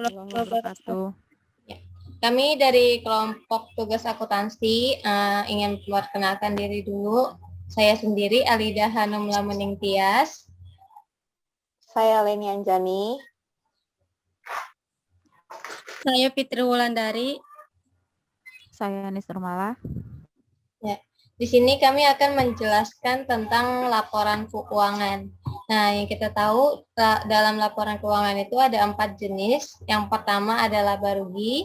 warahmatullahi wabarakatuh. Ya. Kami dari kelompok tugas akuntansi ingin memperkenalkan diri dulu. Saya sendiri Alida Hanum Lamuning Tias. Saya Leni Anjani. Saya Fitri Wulandari. Saya Anis Nurmala. Ya. Di sini kami akan menjelaskan tentang laporan keuangan. Nah, yang kita tahu dalam laporan keuangan itu ada 4 jenis. Yang pertama ada laba rugi,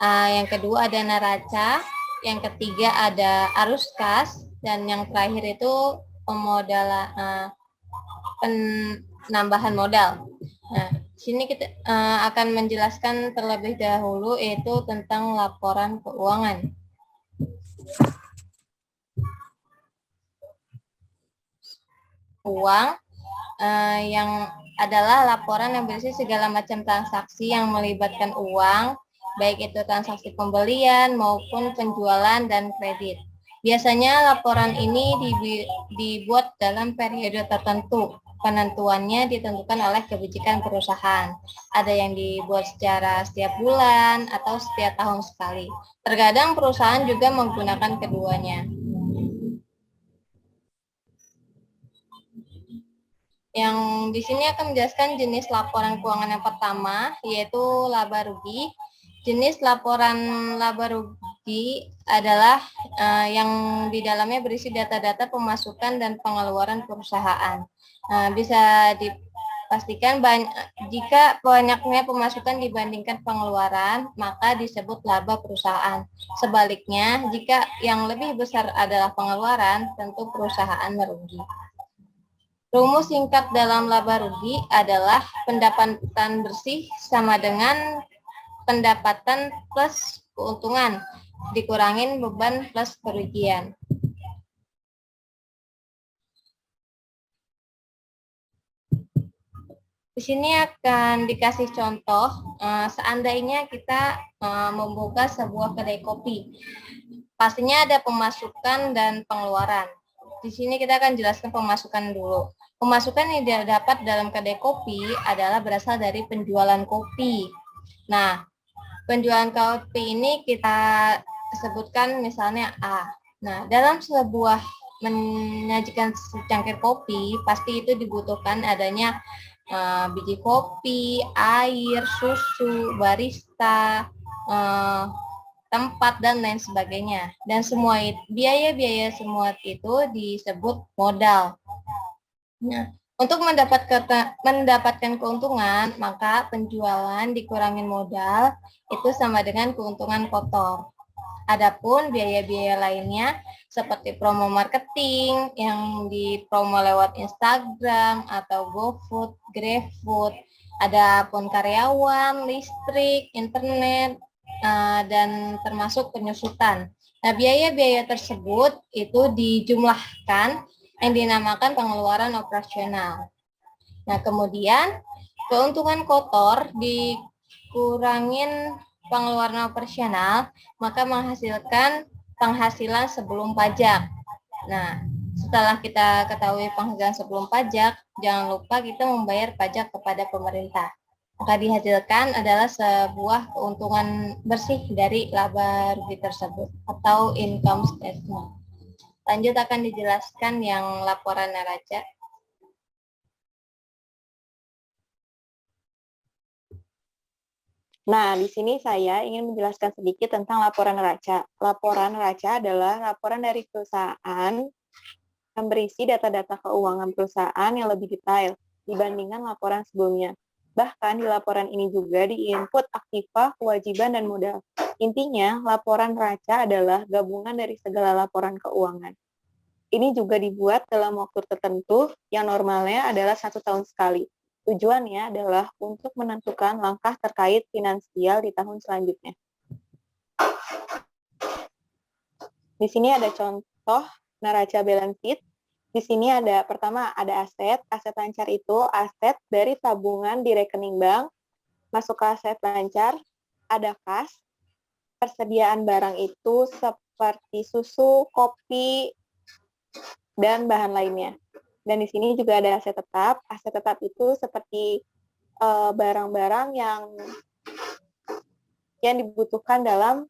yang kedua ada neraca, yang ketiga ada arus kas, dan yang terakhir itu penambahan modal. Nah, di sini kita akan menjelaskan terlebih dahulu yaitu tentang laporan keuangan. Uang yang adalah laporan yang berisi segala macam transaksi yang melibatkan uang, baik itu transaksi pembelian maupun penjualan dan kredit. Biasanya laporan ini dibuat dalam periode tertentu. Penentuannya ditentukan oleh kebijakan perusahaan. Ada yang dibuat secara setiap bulan atau setiap tahun sekali. Terkadang perusahaan juga menggunakan keduanya. Yang di sini akan menjelaskan jenis laporan keuangan yang pertama, yaitu laba rugi. Jenis laporan laba rugi adalah yang di dalamnya berisi data-data pemasukan dan pengeluaran perusahaan. Bisa dipastikan jika banyaknya pemasukan dibandingkan pengeluaran, maka disebut laba perusahaan. Sebaliknya, jika yang lebih besar adalah pengeluaran, tentu perusahaan merugi. Rumus singkat dalam laba rugi adalah pendapatan bersih sama dengan pendapatan plus keuntungan dikurangin beban plus kerugian. Di sini akan dikasih contoh, seandainya kita membuka sebuah kedai kopi. Pastinya ada pemasukan dan pengeluaran. Di sini kita akan jelaskan pemasukan dulu. Pemasukan yang didapat dalam kedai kopi adalah berasal dari penjualan kopi. Nah, penjualan kopi ini kita sebutkan misalnya A. Nah, dalam sebuah menyajikan secangkir kopi, pasti itu dibutuhkan adanya biji kopi, air, susu, barista, tempat, dan lain sebagainya. Dan semua biaya-biaya semua itu disebut modal. Nah, untuk mendapatkan keuntungan, maka penjualan dikurangin modal itu sama dengan keuntungan kotor. Adapun biaya-biaya lainnya seperti promo marketing yang dipromo lewat Instagram atau GoFood, GrabFood, adapun karyawan, listrik, internet, dan termasuk penyusutan. Nah, biaya-biaya tersebut itu dijumlahkan yang dinamakan pengeluaran operasional. Nah, kemudian keuntungan kotor dikurangin pengeluaran operasional, maka menghasilkan penghasilan sebelum pajak. Nah, setelah kita ketahui penghasilan sebelum pajak, jangan lupa kita membayar pajak kepada pemerintah. Maka dihasilkan adalah sebuah keuntungan bersih dari laba rugi tersebut atau income statement. Lanjut akan dijelaskan yang laporan neraca. Nah, di sini saya ingin menjelaskan sedikit tentang laporan neraca. Laporan neraca adalah laporan dari perusahaan yang berisi data-data keuangan perusahaan yang lebih detail dibandingkan laporan sebelumnya. Bahkan di laporan ini juga diinput aktiva, kewajiban, dan modal. Intinya, laporan neraca adalah gabungan dari segala laporan keuangan. Ini juga dibuat dalam waktu tertentu yang normalnya adalah 1 tahun sekali. Tujuannya adalah untuk menentukan langkah terkait finansial di tahun selanjutnya. Di sini ada contoh neraca balance sheet. Di sini ada pertama ada aset. Aset lancar itu aset dari tabungan di rekening bank masuk ke aset lancar. Ada kas. Persediaan barang itu seperti susu, kopi, dan bahan lainnya. Dan di sini juga ada aset tetap. Aset tetap itu seperti barang-barang yang yang dibutuhkan dalam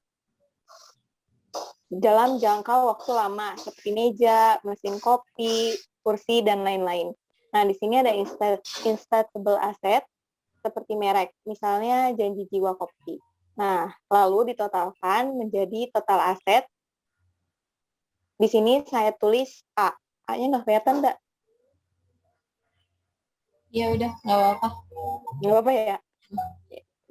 jangka waktu lama, seperti meja, mesin kopi, kursi, dan lain-lain. Nah, di sini ada instantaneous asset, seperti merek, misalnya Janji Jiwa Kopi. Nah, lalu ditotalkan menjadi total aset. Di sini saya tulis A. A-nya nggak kelihatan, enggak? Ya udah, nggak apa-apa. Nggak apa-apa ya?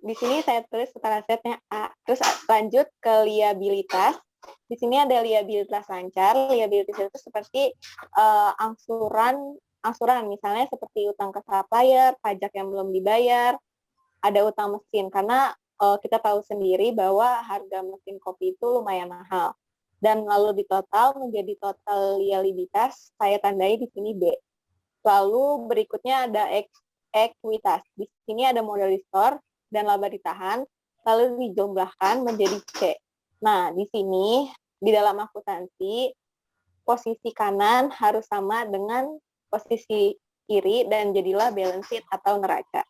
Di sini saya tulis total asetnya A. Terus lanjut ke liabilitas. Di sini ada liabilitas lancar. Liabilitas itu seperti angsuran, misalnya seperti utang ke supplier, pajak yang belum dibayar, ada utang mesin. Karena kita tahu sendiri bahwa harga mesin kopi itu lumayan mahal. Dan lalu ditotal menjadi total liabilitas, saya tandai di sini B. Lalu berikutnya ada ekuitas. Di sini ada modal di store dan laba ditahan, lalu dijumlahkan menjadi C. Nah, di sini, di dalam akuntansi, posisi kanan harus sama dengan posisi kiri dan jadilah balance sheet atau neraca.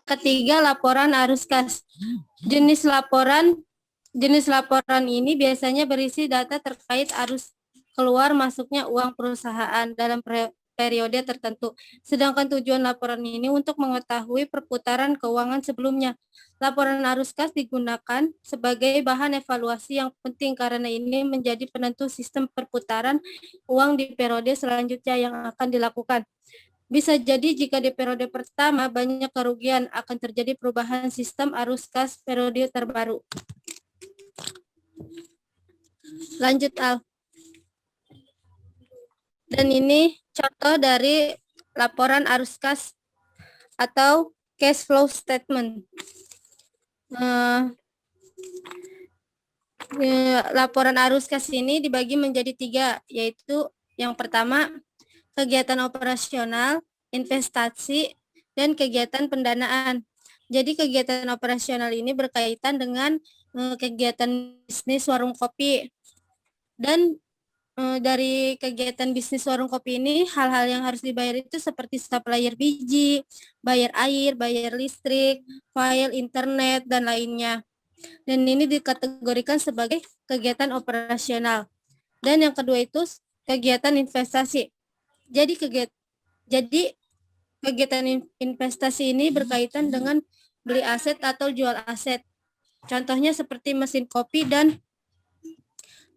Ketiga, laporan arus kas. Jenis laporan ini biasanya berisi data terkait arus keluar masuknya uang perusahaan dalam periode tertentu. Sedangkan tujuan laporan ini untuk mengetahui perputaran keuangan sebelumnya. Laporan arus kas digunakan sebagai bahan evaluasi yang penting karena ini menjadi penentu sistem perputaran uang di periode selanjutnya yang akan dilakukan. Bisa jadi jika di periode pertama banyak kerugian, akan terjadi perubahan sistem arus kas periode terbaru. Lanjut, Al. Dan ini contoh dari laporan arus kas atau cash flow statement. Laporan arus kas ini dibagi menjadi 3, yaitu yang pertama kegiatan operasional, investasi, dan kegiatan pendanaan. Jadi kegiatan operasional ini berkaitan dengan kegiatan bisnis warung kopi. Dan dari kegiatan bisnis warung kopi ini, hal-hal yang harus dibayar itu seperti supplier biji, bayar air, bayar listrik, file internet, dan lainnya. Dan ini dikategorikan sebagai kegiatan operasional. Dan yang kedua itu kegiatan investasi. Jadi kegiatan investasi ini berkaitan dengan beli aset atau jual aset. Contohnya seperti mesin kopi dan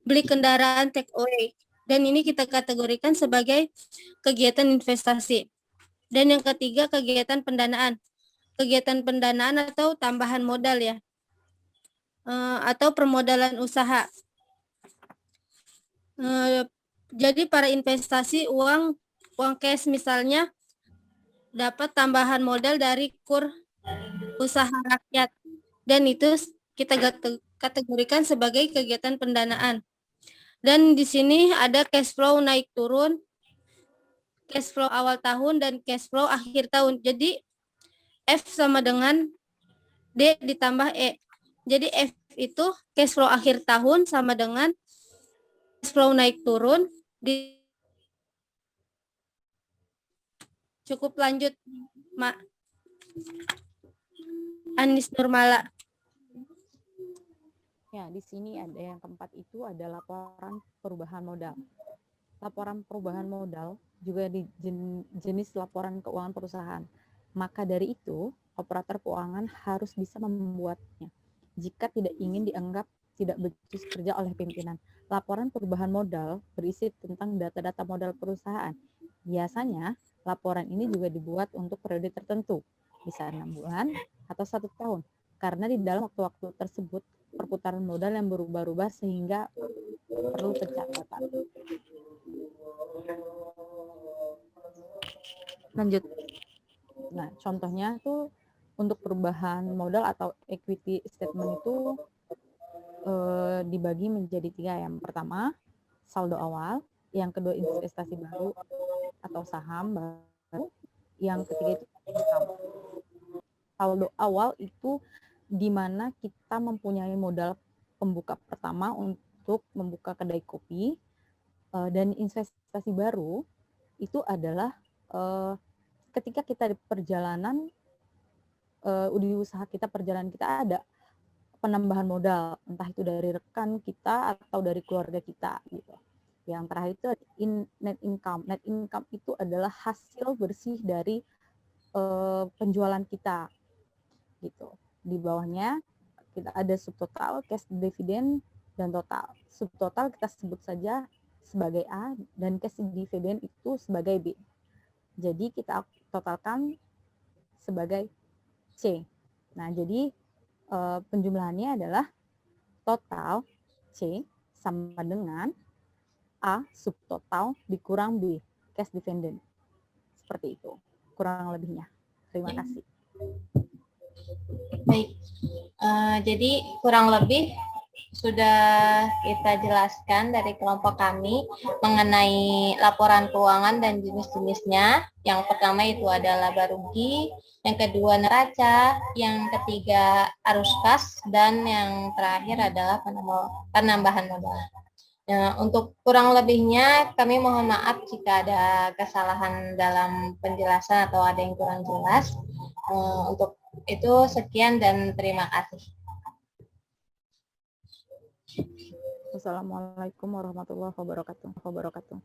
beli kendaraan take away. Dan ini kita kategorikan sebagai kegiatan investasi. Dan yang ketiga kegiatan pendanaan. Kegiatan pendanaan atau tambahan modal ya. Atau permodalan usaha. Jadi para investasi uang cash misalnya dapat tambahan modal dari kur usaha rakyat, dan itu kita kategorikan sebagai kegiatan pendanaan. Dan di sini ada cash flow naik turun, cash flow awal tahun, dan cash flow akhir tahun. Jadi F sama dengan D ditambah E. Jadi F itu cash flow akhir tahun sama dengan cash flow naik turun. Cukup lanjut, Mak. Anis Nurmala. Ya, di sini ada yang keempat itu ada laporan perubahan modal. Laporan perubahan modal juga di jenis laporan keuangan perusahaan. Maka dari itu, operator keuangan harus bisa membuatnya jika tidak ingin dianggap tidak becus kerja oleh pimpinan. Laporan perubahan modal berisi tentang data-data modal perusahaan. Biasanya, laporan ini juga dibuat untuk periode tertentu, bisa 6 bulan atau 1 tahun, karena di dalam waktu-waktu tersebut perputaran modal yang berubah-ubah sehingga perlu pencatatan. Lanjut. Nah, contohnya tuh untuk perubahan modal atau equity statement itu dibagi menjadi 3. Yang pertama, saldo awal. Yang kedua, investasi baru atau saham baru. Yang ketiga itu income. Saldo awal itu di mana kita mempunyai modal pembuka pertama untuk membuka kedai kopi, dan investasi baru itu adalah ketika kita di perjalanan, di usaha kita, perjalanan kita ada penambahan modal, entah itu dari rekan kita atau dari keluarga kita gitu. Yang terakhir itu net income. Net income itu adalah hasil bersih dari penjualan kita gitu. Di bawahnya kita ada subtotal, cash dividend, dan total. Subtotal kita sebut saja sebagai A dan cash dividend itu sebagai B. Jadi kita totalkan sebagai C. Nah, jadi penjumlahannya adalah total C sama dengan A subtotal dikurang B cash dividend. Seperti itu kurang lebihnya. Terima kasih. Baik, jadi kurang lebih sudah kita jelaskan dari kelompok kami mengenai laporan keuangan dan jenis-jenisnya. Yang pertama itu adalah laba rugi, yang kedua neraca, yang ketiga arus kas, dan yang terakhir adalah penambahan modal. Nah, untuk kurang lebihnya kami mohon maaf jika ada kesalahan dalam penjelasan atau ada yang kurang jelas. Untuk itu sekian dan terima kasih. Wassalamualaikum warahmatullahi wabarakatuh.